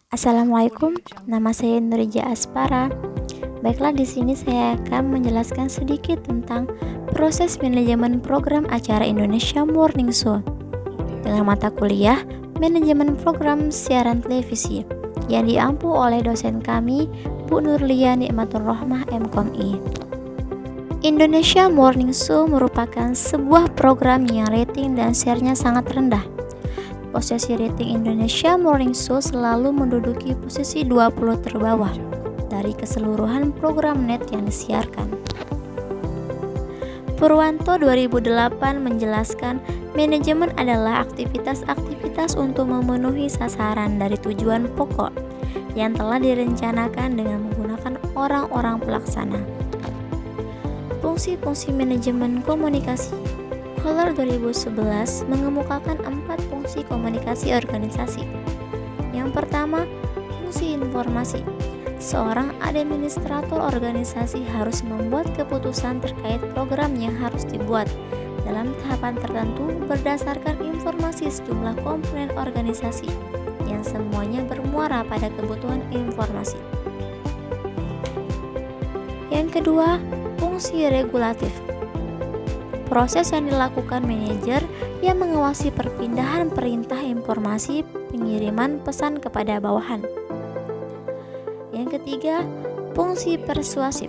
Assalamualaikum, nama saya Nurija Aspara. Baiklah, di sini saya akan menjelaskan sedikit tentang proses manajemen program acara Indonesia Morning Show dengan mata kuliah Manajemen Program Siaran Televisi yang diampu oleh dosen kami, Bu Nurlia Nikmatur Rohmah MKOMI. Indonesia Morning Show merupakan sebuah program yang rating dan share-nya sangat rendah. Posisi rating Indonesia Morning Show selalu menduduki posisi 20 terbawah dari keseluruhan program net yang disiarkan. Purwanto 2008 menjelaskan manajemen adalah aktivitas-aktivitas untuk memenuhi sasaran dari tujuan pokok yang telah direncanakan dengan menggunakan orang-orang pelaksana. Fungsi-fungsi manajemen komunikasi Kohler 2011 mengemukakan 4 fungsi komunikasi organisasi. Yang pertama, fungsi informasi. Seorang administrator organisasi harus membuat keputusan terkait program yang harus dibuat dalam tahapan tertentu berdasarkan informasi sejumlah komponen organisasi yang semuanya bermuara pada kebutuhan informasi. Yang kedua, fungsi regulatif. Proses yang dilakukan manajer yang mengawasi perpindahan perintah informasi pengiriman pesan kepada bawahan. Yang ketiga, fungsi persuasif,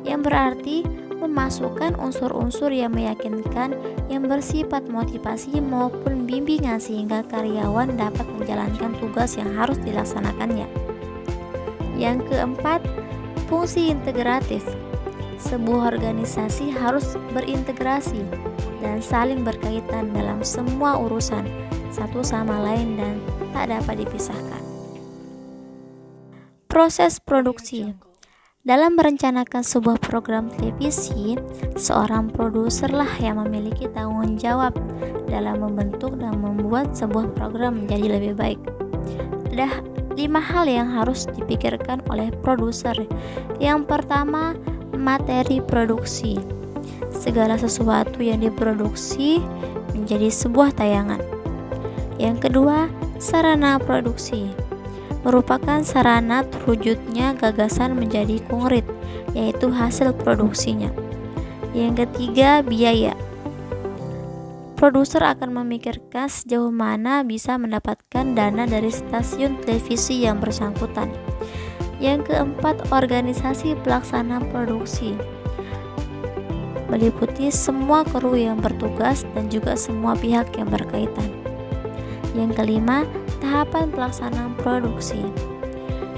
yang berarti memasukkan unsur-unsur yang meyakinkan yang bersifat motivasi maupun bimbingan sehingga karyawan dapat menjalankan tugas yang harus dilaksanakannya. Yang keempat, fungsi integratif. Sebuah organisasi harus berintegrasi dan saling berkaitan dalam semua urusan satu sama lain dan tak dapat dipisahkan. Proses produksi. Dalam merencanakan sebuah program televisi, seorang produserlah yang memiliki tanggung jawab dalam membentuk dan membuat sebuah program menjadi lebih baik. Ada 5 hal yang harus dipikirkan oleh produser. Yang pertama, materi produksi. Segala sesuatu yang diproduksi menjadi sebuah tayangan. Yang kedua, sarana produksi. Merupakan sarana terwujudnya gagasan menjadi konkret, yaitu hasil produksinya. Yang ketiga, biaya. Produser akan memikirkan sejauh mana bisa mendapatkan dana dari stasiun televisi yang bersangkutan. Yang keempat, organisasi pelaksana produksi. Meliputi semua kru yang bertugas dan juga semua pihak yang berkaitan. Yang kelima, tahapan pelaksanaan produksi.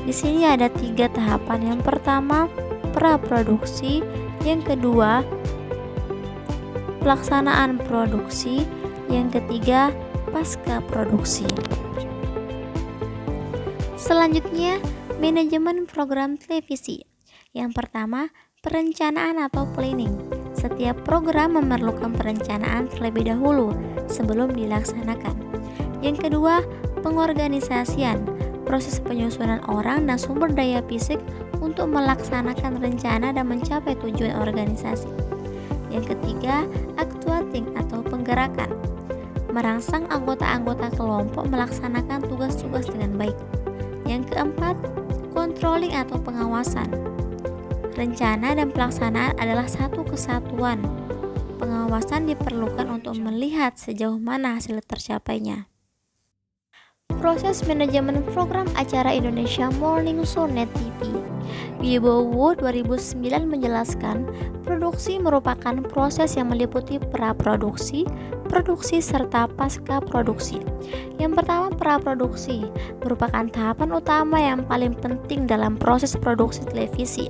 Di sini ada 3 tahapan. Yang pertama, praproduksi. Yang kedua, pelaksanaan produksi. Yang ketiga, pasca produksi. Selanjutnya, manajemen program televisi. Yang pertama, perencanaan atau planning. Setiap program memerlukan perencanaan terlebih dahulu sebelum dilaksanakan. Yang kedua, pengorganisasian. Proses penyusunan orang dan sumber daya fisik untuk melaksanakan rencana dan mencapai tujuan organisasi. Yang ketiga, actuating atau penggerakan. Merangsang anggota-anggota kelompok melaksanakan tugas-tugas dengan baik. Yang keempat, controlling atau pengawasan. Rencana dan pelaksanaan adalah satu kesatuan. Pengawasan diperlukan untuk melihat sejauh mana hasil tercapainya. Proses manajemen program acara Indonesia Morning Show Net TV. Wibowo 2009 menjelaskan, produksi merupakan proses yang meliputi praproduksi, produksi serta pasca produksi. Yang pertama, praproduksi merupakan tahapan utama yang paling penting dalam proses produksi televisi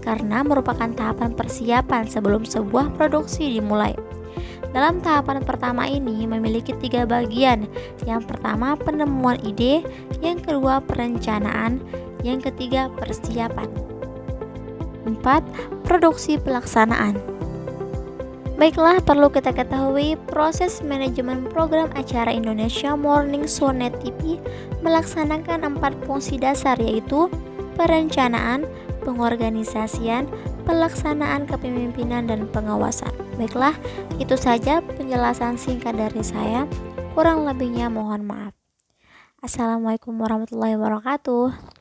karena merupakan tahapan persiapan sebelum sebuah produksi dimulai. Dalam tahapan pertama ini memiliki 3 bagian. Yang pertama, penemuan ide, yang kedua, perencanaan, yang ketiga, persiapan. 4. Produksi pelaksanaan. Baiklah, perlu kita ketahui proses manajemen program acara Indonesia Morning Show Net TV melaksanakan 4 fungsi dasar, yaitu perencanaan, pengorganisasian, pelaksanaan kepemimpinan, dan pengawasan. Baiklah, itu saja penjelasan singkat dari saya. Kurang lebihnya mohon maaf. Assalamualaikum warahmatullahi wabarakatuh.